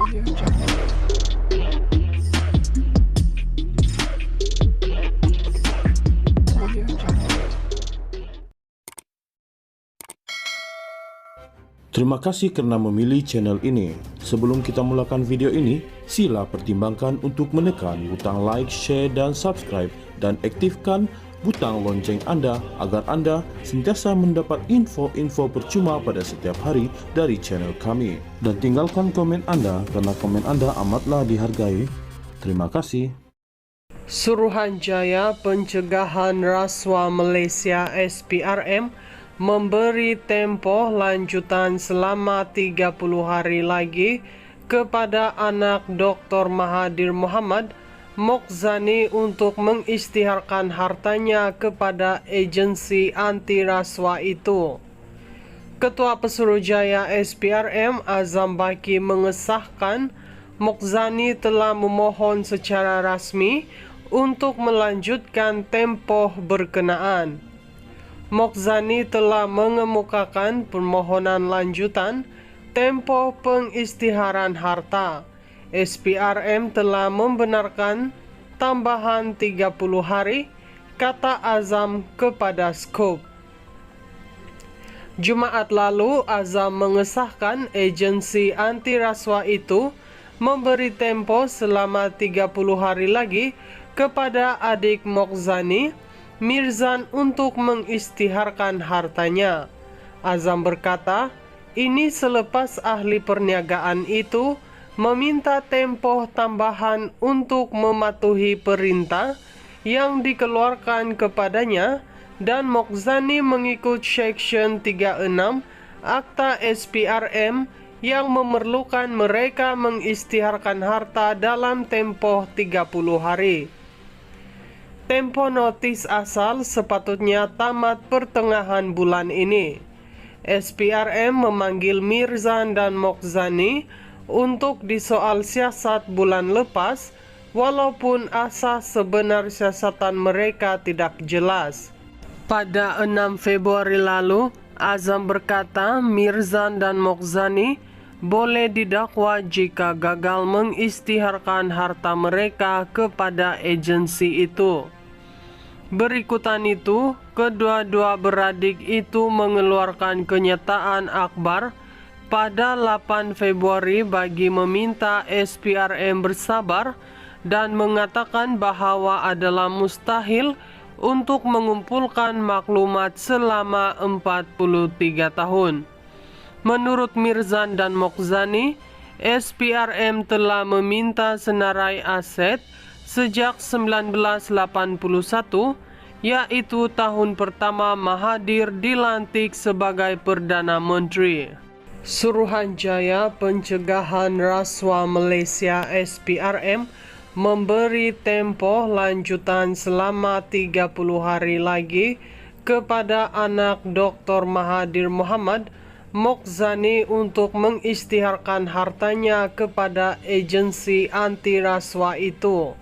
Terima kasih karena memilih channel ini. Sebelum kita mulakan video ini, sila pertimbangkan untuk menekan butang like, share, dan subscribe, dan aktifkan butang lonceng Anda agar Anda sentiasa mendapat info-info percuma pada setiap hari dari channel kami. Dan tinggalkan komen Anda karena komen Anda amatlah dihargai. Terima kasih. Suruhanjaya Pencegahan Rasuah Malaysia SPRM memberi tempoh lanjutan selama 30 hari lagi kepada anak Dr. Mahathir Mohamad Mokhzani untuk mengisytiharkan hartanya kepada agensi anti rasuah itu. Ketua Pesuruhjaya SPRM Azam Baki mengesahkan Mokhzani telah memohon secara rasmi untuk melanjutkan tempoh berkenaan. Mokhzani telah mengemukakan permohonan lanjutan tempoh pengisytiharan harta. SPRM telah membenarkan tambahan 30 hari, kata Azam kepada Skop. Jumaat lalu, Azam mengesahkan agensi anti rasuah itu memberi tempoh selama 30 hari lagi kepada adik Mokhzani, Mirzan, untuk mengisytiharkan hartanya. Azam berkata, ini selepas ahli perniagaan itu meminta tempoh tambahan untuk mematuhi perintah yang dikeluarkan kepadanya dan Mokhzani mengikut Seksyen 36 Akta SPRM yang memerlukan mereka mengisytiharkan harta dalam tempoh 30 hari. Tempo notis asal sepatutnya tamat pertengahan bulan ini. SPRM memanggil Mirzan dan Mokhzani untuk disoal siasat bulan lepas, walaupun asas sebenar siasatan mereka tidak jelas. Pada 6 Februari lalu, Azam berkata Mirzan dan Mokhzani boleh didakwa jika gagal mengisytiharkan harta mereka kepada agensi itu. Berikutan itu, kedua-dua beradik itu mengeluarkan kenyataan akhbar pada 8 Februari bagi meminta SPRM bersabar dan mengatakan bahawa adalah mustahil untuk mengumpulkan maklumat selama 43 tahun. Menurut Mirzan dan Mokhzani, SPRM telah meminta senarai aset sejak 1981, yaitu tahun pertama Mahathir dilantik sebagai Perdana Menteri. Suruhanjaya Pencegahan Rasuah Malaysia SPRM memberi tempoh lanjutan selama 30 hari lagi kepada anak Dr. Mahathir Mohamad Mokhzani untuk mengisytiharkan hartanya kepada agensi anti rasuah itu.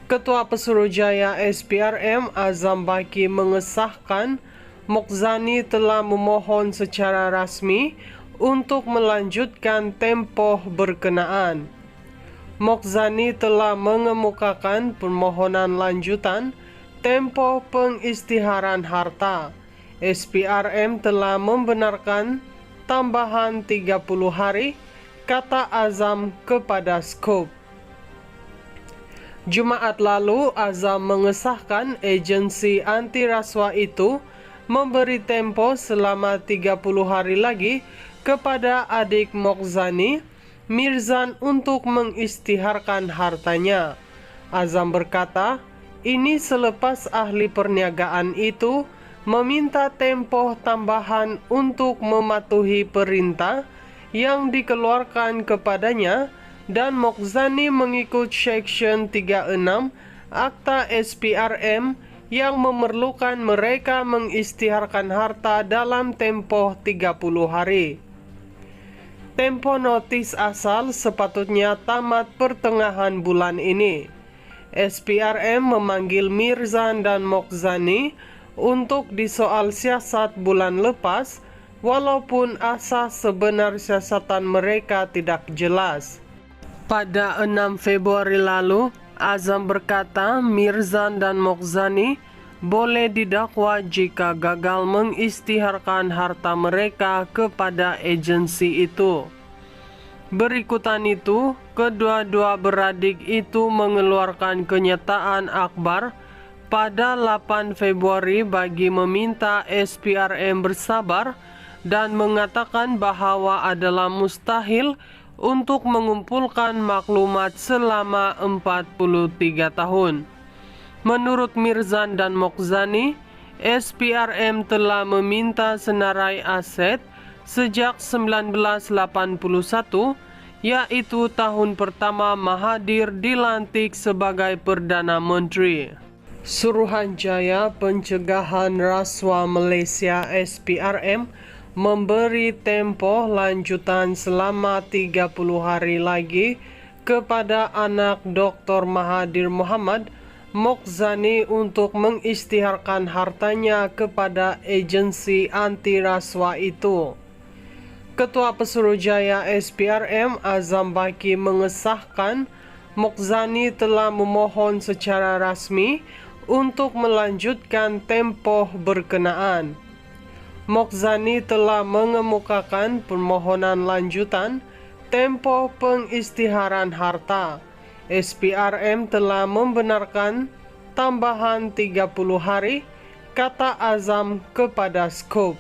Ketua Pesuruhjaya SPRM Azam Baki mengesahkan Mokhzani telah memohon secara rasmi untuk melanjutkan tempoh berkenaan. Mokhzani telah mengemukakan permohonan lanjutan tempoh pengisytiharan harta. SPRM telah membenarkan tambahan 30 hari, kata Azam kepada Skop. Jumaat lalu, Azam mengesahkan agensi anti rasuah itu memberi tempoh selama 30 hari lagi kepada adik Mokhzani, Mirzan, untuk mengisytiharkan hartanya. Azam berkata, ini selepas ahli perniagaan itu meminta tempoh tambahan untuk mematuhi perintah yang dikeluarkan kepadanya dan Mokhzani mengikut Seksyen 36 Akta SPRM yang memerlukan mereka mengisytiharkan harta dalam tempoh 30 hari. Tempo notis asal sepatutnya tamat pertengahan bulan ini. SPRM memanggil Mirzan dan Mokhzani untuk disoal siasat bulan lepas, walaupun asas sebenar siasatan mereka tidak jelas. Pada 6 Februari lalu, Azam berkata Mirzan dan Mokhzani boleh didakwa jika gagal mengisytiharkan harta mereka kepada agensi itu. Berikutan itu, kedua-dua beradik itu mengeluarkan kenyataan akhbar pada 8 Februari bagi meminta SPRM bersabar dan mengatakan bahwa adalah mustahil untuk mengumpulkan maklumat selama 43 tahun. Menurut Mirzan dan Mokhzani, SPRM telah meminta senarai aset sejak 1981, yaitu tahun pertama Mahathir dilantik sebagai Perdana Menteri. Suruhanjaya Pencegahan Rasuah Malaysia SPRM memberi tempoh lanjutan selama 30 hari lagi kepada anak Dr. Mahathir Mohamad, Mokhzani, untuk mengisytiharkan hartanya kepada agensi anti rasuah itu. Ketua Pesuruhjaya SPRM Azam Baki mengesahkan Mokhzani telah memohon secara rasmi untuk melanjutkan tempoh berkenaan. Mokhzani telah mengemukakan permohonan lanjutan tempoh pengisytiharan harta. SPRM telah membenarkan tambahan 30 hari, kata Azam kepada Scoop.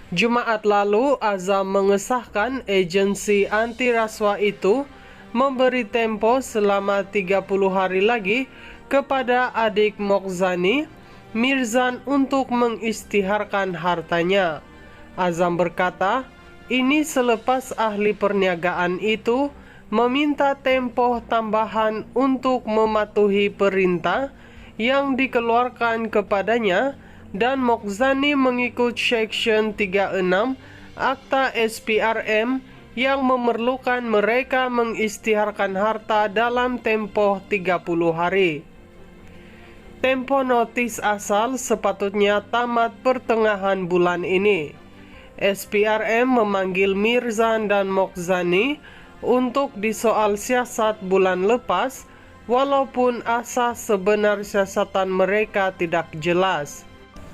Jumaat lalu, Azam mengesahkan agensi anti rasuah itu memberi tempoh selama 30 hari lagi kepada adik Mokhzani, Mirzan, untuk mengisytiharkan hartanya. Azam berkata, ini selepas ahli perniagaan itu meminta tempoh tambahan untuk mematuhi perintah yang dikeluarkan kepadanya, dan Mokhzani mengikut Seksyen 36 Akta SPRM yang memerlukan mereka mengisytiharkan harta dalam tempoh 30 hari. Tempo notis asal sepatutnya tamat pertengahan bulan ini. SPRM memanggil Mirzan dan Mokhzani untuk disoal siasat bulan lepas, walaupun asas sebenar siasatan mereka tidak jelas.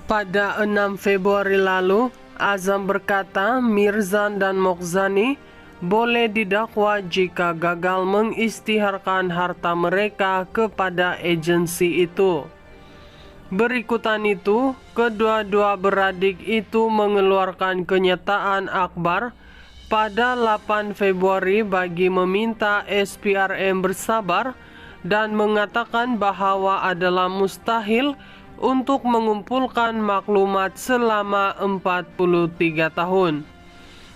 Pada 6 Februari lalu, Azam berkata Mirzan dan Mokhzani boleh didakwa jika gagal mengisytiharkan harta mereka kepada agensi itu. Berikutan itu, kedua-dua beradik itu mengeluarkan kenyataan akhbar pada 8 Februari bagi meminta SPRM bersabar dan mengatakan bahwa adalah mustahil untuk mengumpulkan maklumat selama 43 tahun.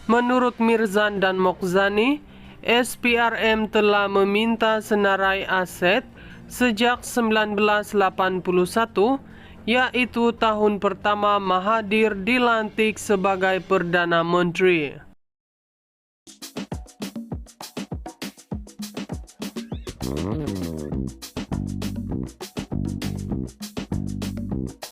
Menurut Mirzan dan Mokhzani, SPRM telah meminta senarai aset sejak 1981, yaitu tahun pertama Mahathir dilantik sebagai Perdana Menteri.